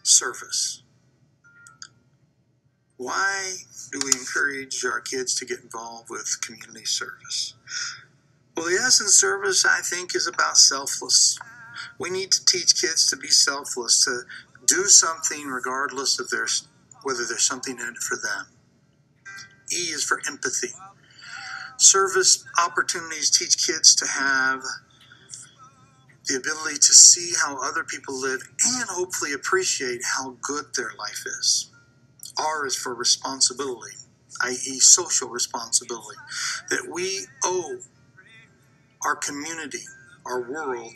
Service. Why do we encourage our kids to get involved with community service? Well, the essence of service, I think, is about selfless. We need to teach kids to be selfless, to do something regardless of whether there's something in it for them. E is for empathy. Service opportunities teach kids to have the ability to see how other people live and hopefully appreciate how good their life is. R is for responsibility, i.e. social responsibility, that we owe our community, our world,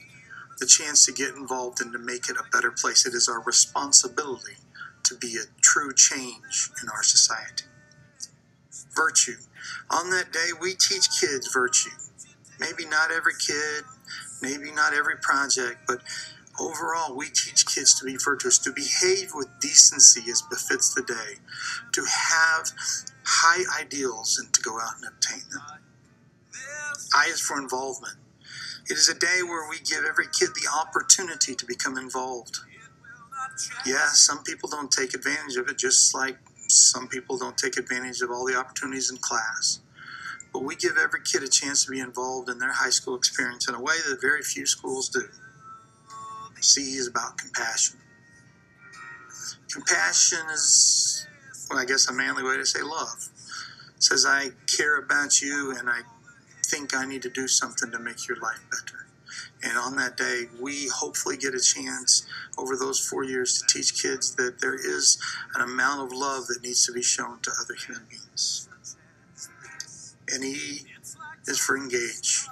the chance to get involved and to make it a better place. It is our responsibility to be a true change in our society. Virtue. On that day, we teach kids virtue. Maybe not every kid, maybe not every project, but overall, we teach kids to be virtuous, to behave with decency as befits the day, to have high ideals and to go out and obtain them. I is for involvement. It is a day where we give every kid the opportunity to become involved. Yeah, some people don't take advantage of it, just like some people don't take advantage of all the opportunities in class. But we give every kid a chance to be involved in their high school experience in a way that very few schools do. C is about compassion. Compassion is, well, I guess a manly way to say love. It says, I care about you and I think I need to do something to make your life better. And on that day, we hopefully get a chance over those 4 years to teach kids that there is an amount of love that needs to be shown to other human beings. And E is for engage.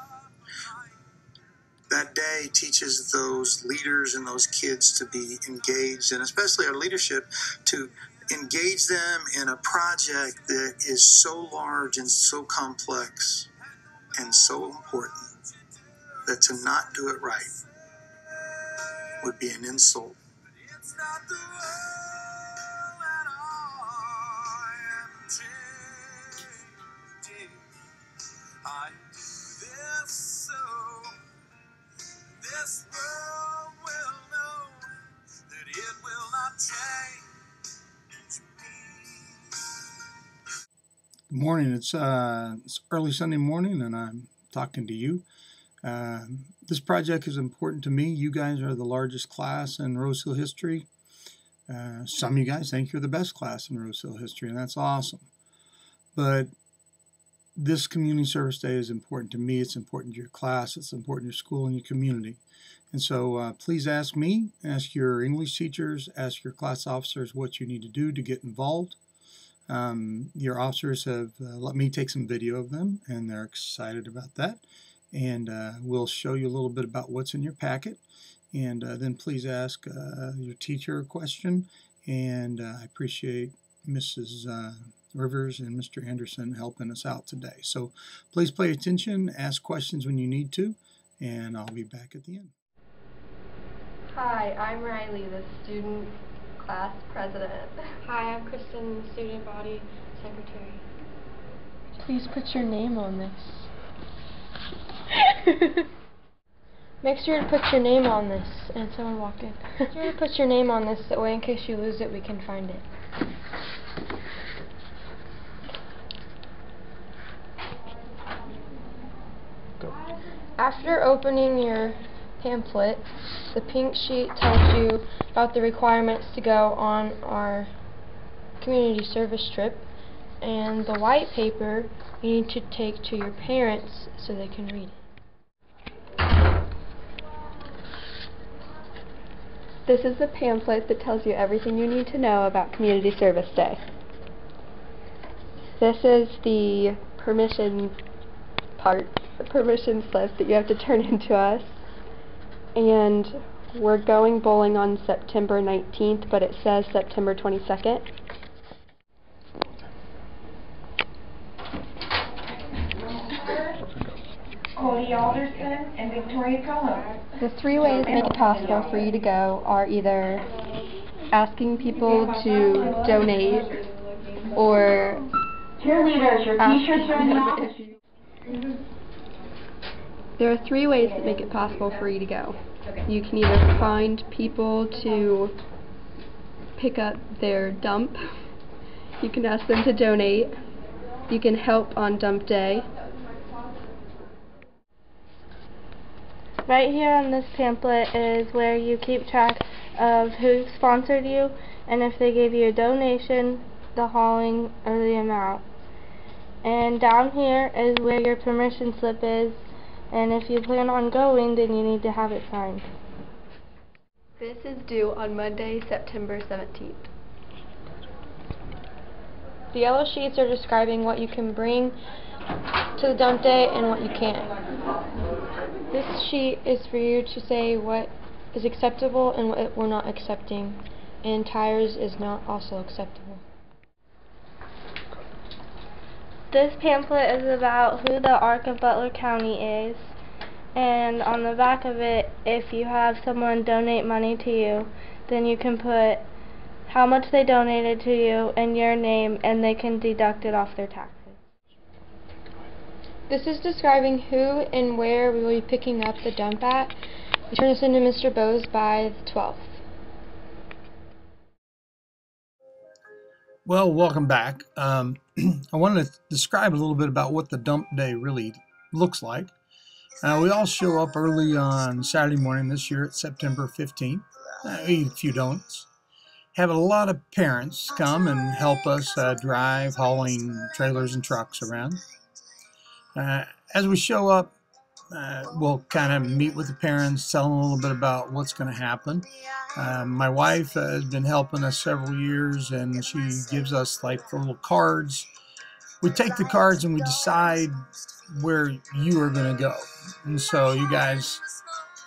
That day teaches those leaders and those kids to be engaged, and especially our leadership, to engage them in a project that is so large and so complex and so important that to not do it right would be an insult. I do this so this world will know that it will not change me. Good morning. It's early Sunday morning, and I'm talking to you. This project is important to me. You guys are the largest class in Rose Hill history. Some of you guys think you're the best class in Rose Hill history, and that's awesome. But this community service day is important to me. It's important to your class. It's important to your school and your community. And so please ask me, ask your English teachers, ask your class officers what you need to do to get involved. Your officers have let me take some video of them, and they're excited about that. And we'll show you a little bit about what's in your packet. And then please ask your teacher a question. And I appreciate Mrs. Rivers and Mr. Anderson helping us out today. So please pay attention, ask questions when you need to, and I'll be back at the end. Hi, I'm Riley, the student class president. Hi, I'm Kristen, the student body secretary. Please put your name on this. Make sure to put your name on this. And someone walked in. Make sure to put your name on this, that way in case you lose it, we can find it. Go. After opening your pamphlet, the pink sheet tells you about the requirements to go on our community service trip, and the white paper you need to take to your parents so they can read it. This is the pamphlet that tells you everything you need to know about Community Service Day. This is the permission part, the permission slip that you have to turn into us. And we're going bowling on September 19th, but it says September 22nd. Cody Alderson and Victoria Colo. The 3 ways to make it possible for you to go are either asking people to donate or Cheerleaders, your t-shirts are in the office. There are 3 ways that make it possible for you to go. You can either find people to pick up their dump. You can ask them to donate. You can help on dump day. Right here on this pamphlet is where you keep track of who sponsored you and if they gave you a donation, the hauling, or the amount. And down here is where your permission slip is, and if you plan on going, then you need to have it signed. This is due on Monday, September 17th. The yellow sheets are describing what you can bring to the dump day and what you can't. This sheet is for you to say what is acceptable and what we're not accepting, and tires is not also acceptable. This pamphlet is about who the Arc of Butler County is, and on the back of it, if you have someone donate money to you, then you can put how much they donated to you and your name, and they can deduct it off their taxes. This is describing who and where we will be picking up the dump at. We turn this into Mr. Bose by the 12th. Well, welcome back. I wanted to describe a little bit about what the dump day really looks like. We all show up early on Saturday morning this year at September 15th. Eat a few donuts. Have a lot of parents come and help us drive, hauling trailers and trucks around. As we show up, we'll kind of meet with the parents, tell them a little bit about what's going to happen. My wife has been helping us several years, and she gives us like the little cards. We take the cards and we decide where you are going to go. And so you guys,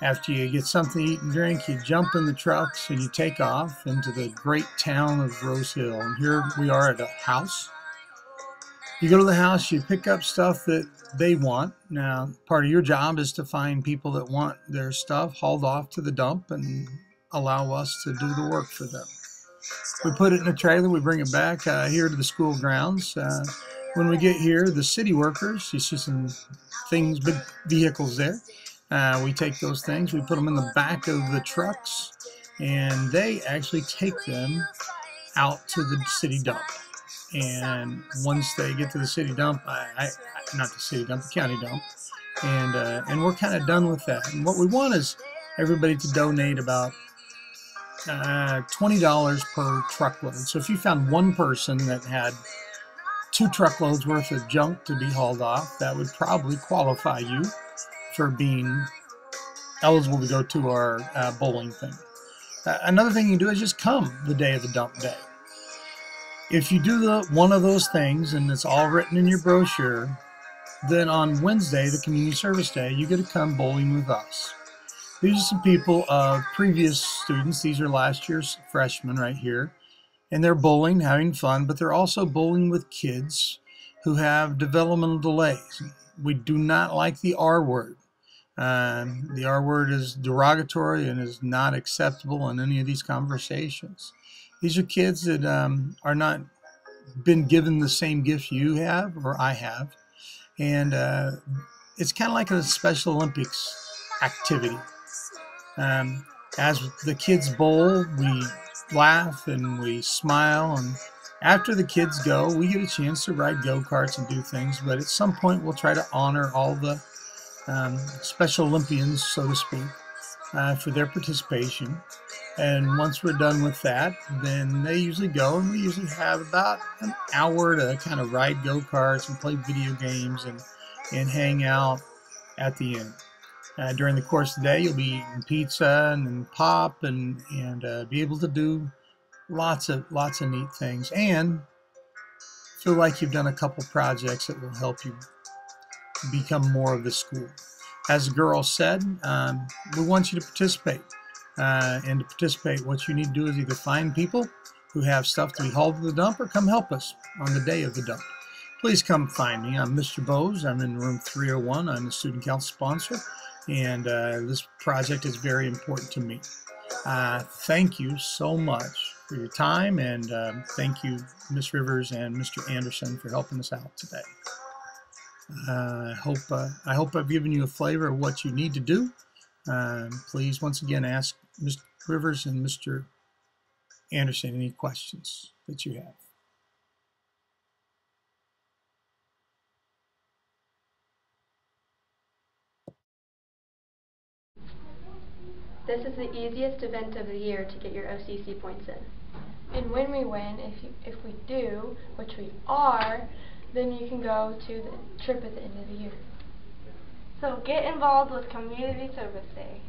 after you get something to eat and drink, you jump in the trucks and you take off into the great town of Rose Hill. And here we are at a house. You go to the house, you pick up stuff that they want. Now, part of your job is to find people that want their stuff hauled off to the dump and allow us to do the work for them. We put it in a trailer, we bring it back here to the school grounds. When we get here, the city workers, you see some things, big vehicles there. We take those things, we put them in the back of the trucks, and they actually take them out to the city dump. And once they get to the city dump, not the city dump, the county dump, and we're kind of done with that. And what we want is everybody to donate about $20 per truckload. So if you found one person that had 2 truckloads worth of junk to be hauled off, that would probably qualify you for being eligible to go to our bowling thing. Another thing you can do is just come the day of the dump day. If you do one of those things, and it's all written in your brochure, then on Wednesday, the community service day, you get to come bowling with us. These are some people, previous students. These are last year's freshmen right here. And they're bowling, having fun, but they're also bowling with kids who have developmental delays. We do not like the R word. The R word is derogatory and is not acceptable in any of these conversations. These are kids that are not been given the same gifts you have or I have. And it's kind of like a Special Olympics activity. As the kids bowl, we laugh and we smile, and after the kids go, we get a chance to ride go-karts and do things, but at some point we'll try to honor all the Special Olympians, so to speak, for their participation. And once we're done with that, then they usually go, and we usually have about an hour to kind of ride go-karts and play video games and hang out at the end. During the course of the day, you'll be eating pizza and pop and be able to do lots of neat things and feel like you've done a couple projects that will help you become more of the school. As the girl said, we want you to participate. And to participate, what you need to do is either find people who have stuff to be hauled to the dump or come help us on the day of the dump. Please come find me. I'm Mr. Bose. I'm in room 301. I'm the student council sponsor. And this project is very important to me. Thank you so much for your time, and thank you, Ms. Rivers and Mr. Anderson, for helping us out today. I hope I've given you a flavor of what you need to do. Please, once again, ask Ms. Rivers and Mr. Anderson, any questions that you have? This is the easiest event of the year to get your OCC points in. And when we win, if we do, which we are, then you can go to the trip at the end of the year. So get involved with Community Service Day.